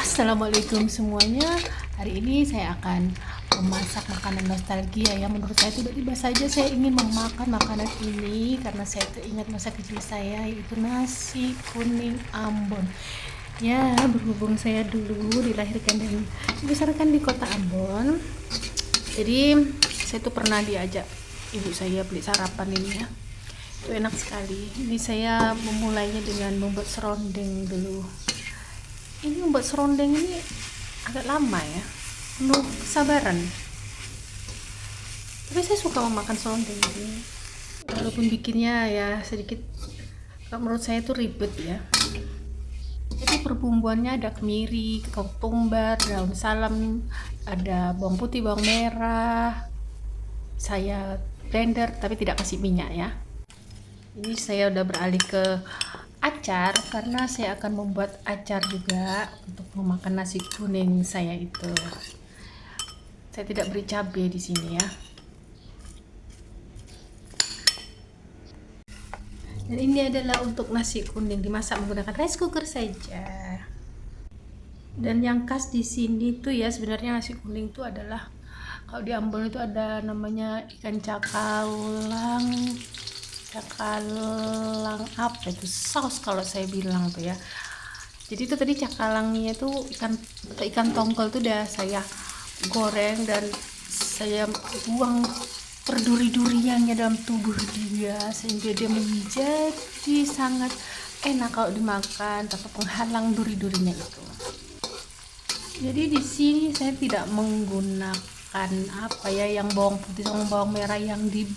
Assalamualaikum semuanya. Hari ini saya akan memasak makanan nostalgia yang menurut saya tiba-tiba saja saya ingin memakan makanan ini karena saya teringat masa kecil saya, yaitu nasi kuning Ambon. Ya, berhubung saya dulu dilahirkan dan dibesarkan di kota Ambon, jadi saya tuh pernah diajak ibu saya beli sarapan ini ya. Itu enak sekali. Ini saya memulainya dengan membuat serondeng dulu. Ini membuat serondeng ini agak lama ya, penuh kesabaran. Tapi saya suka memakan serondeng ini, walaupun bikinnya ya sedikit, menurut saya itu ribet ya. Jadi perbumbuannya ada kemiri, ketumbar, daun salam, ada bawang putih, bawang merah. Saya blender tapi tidak kasih minyak ya. Ini saya udah beralih ke acar karena saya akan membuat acar juga untuk memakan nasi kuning saya itu. Saya tidak beri cabai di sini ya. Dan ini adalah untuk nasi kuning dimasak menggunakan rice cooker saja. Dan yang khas di sini tuh ya, sebenarnya nasi kuning itu adalah, kalau di Ambon itu ada namanya ikan cakalang apa itu, saus kalau saya bilang tuh ya. Jadi itu tadi cakalangnya itu ikan tongkol itu udah saya goreng dan saya buang perduri-duriannya dalam tubuh dia sehingga dia menjadi sangat enak kalau dimakan tanpa penghalang duri-durinya itu. Jadi di sini saya tidak menggunakan yang bawang putih sama bawang merah yang di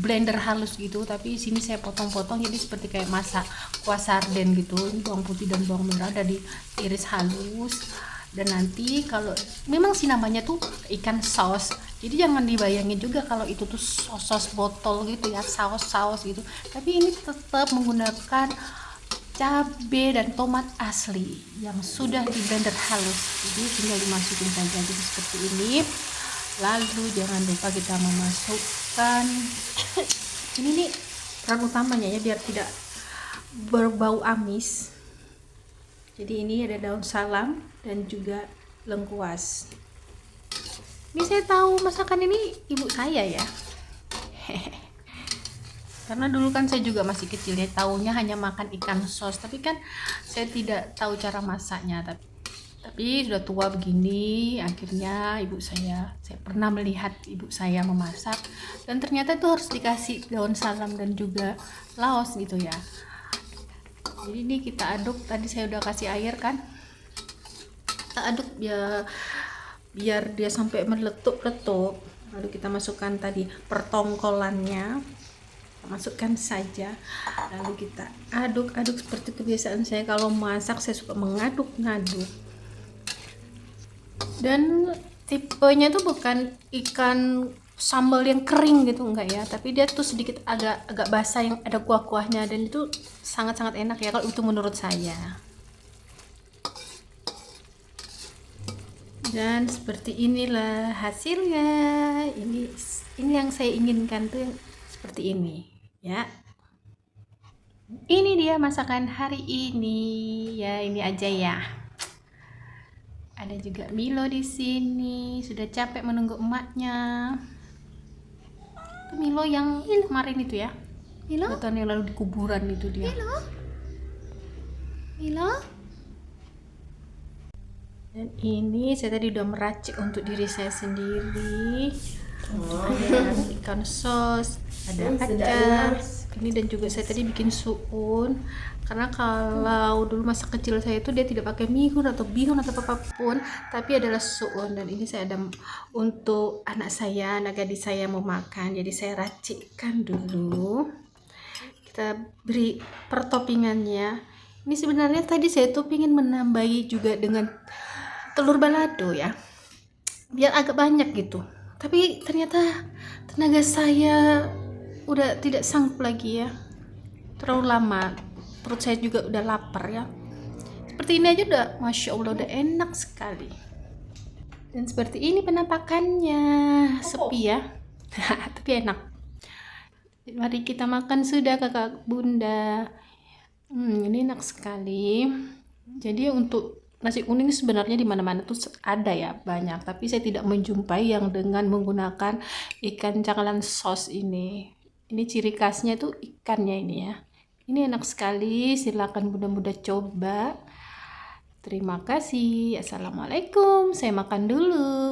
blender halus gitu, tapi sini saya potong-potong jadi seperti kayak masak kuah sarden gitu. Ini bawang putih dan bawang merah udah diiris halus. Dan nanti kalau memang sih namanya tuh ikan saus, jadi jangan dibayangin juga kalau itu tuh sos botol gitu ya, saus gitu, tapi ini tetap menggunakan cabai dan tomat asli yang sudah di blender halus, jadi tinggal dimasukin saja jadi seperti ini. Lalu jangan lupa kita memasukkan ini nih peran utamanya ya, biar tidak berbau amis. Jadi ini ada daun salam dan juga lengkuas. Ini saya tahu masakan ini ibu saya ya. Karena dulu kan saya juga masih kecil ya, taunya hanya makan ikan sos, tapi kan saya tidak tahu cara masaknya. Tapi sudah tua begini, akhirnya saya pernah melihat ibu saya memasak, dan ternyata itu harus dikasih daun salam dan juga laos gitu ya. Jadi ini kita aduk, tadi saya udah kasih air kan, kita aduk ya biar dia sampai meletup-letup. Lalu kita masukkan tadi pertongkolannya, masukkan saja, lalu kita aduk-aduk seperti kebiasaan saya kalau masak, saya suka mengaduk-ngaduk. Dan tipenya tuh bukan ikan sambal yang kering gitu, enggak ya, tapi dia tuh sedikit agak basah yang ada kuah-kuahnya, dan itu sangat-sangat enak ya kalau itu menurut saya. Dan seperti inilah hasilnya. Ini yang saya inginkan tuh yang seperti ini ya. Ini dia masakan hari ini ya, ini aja ya. Ada juga Milo di sini, sudah capek menunggu emaknya. Itu Milo yang kemarin itu ya. Milo? Tahun yang lalu di kuburan itu dia. Milo? Dan ini saya tadi udah meracik untuk diri saya sendiri. Ada ikan sos, ada acar ini, dan juga saya tadi bikin suun, karena kalau dulu masa kecil saya itu dia tidak pakai mihun atau bihun atau apapun, tapi adalah suun. Dan ini saya ada untuk anak gadis saya mau makan, jadi saya racikkan dulu. Kita beri pertoppingannya. Ini sebenarnya tadi saya tuh ingin menambahi juga dengan telur balado ya, biar agak banyak gitu, tapi ternyata tenaga saya udah tidak sanggup lagi ya, terlalu lama, perut saya juga udah lapar ya. Seperti ini aja udah masya Allah, udah enak sekali. Dan seperti ini penampakannya, sepi ya tapi enak. Mari kita makan sudah kakak bunda. Ini enak sekali. Jadi untuk nasi kuning sebenarnya di mana-mana tuh ada ya banyak, tapi saya tidak menjumpai yang dengan menggunakan ikan cakalang sos ini. Ini ciri khasnya tuh ikannya ini ya. Ini enak sekali, silakan bunda-bunda coba. Terima kasih. Assalamualaikum. Saya makan dulu.